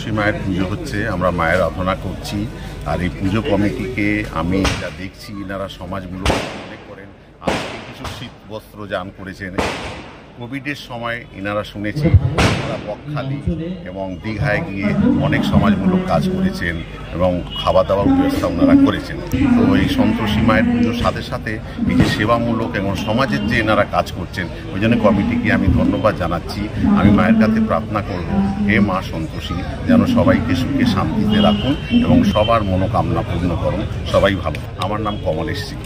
সন্তোষী মায়ের পুজো হচ্ছে, আমরা মায়ের আরাধনা করছি। আর এই পুজো কমিটিকে আমি যা দেখছি, এনারা সমাজমূলক উল্লেখ করেন। আজকে কিছু শীত বস্ত্র দান করেছেন। কোভিডের সময় এনারা শুনেছি ওরা বকখালি এবং দীঘায় গিয়ে অনেক সমাজমূলক কাজ করেছেন এবং খাওয়া দাওয়ার ব্যবস্থা ওনারা করেছেন। তো এই সন্তোষী মায়ের পুজোর সাথে সাথে এই যে সেবামূলক এবং সমাজের যে এনারা কাজ করছেন, ওই জন্য কমিটিকে আমি ধন্যবাদ জানাচ্ছি। আমি মায়ের কাছে প্রার্থনা করব, হে মা সন্তোষী, যেন সবাইকে সুখে শান্তিতে রাখুন এবং সবার মনোকামনা পূর্ণ করুন। সবাই ভালো। আমার নাম কমলেশ সিং।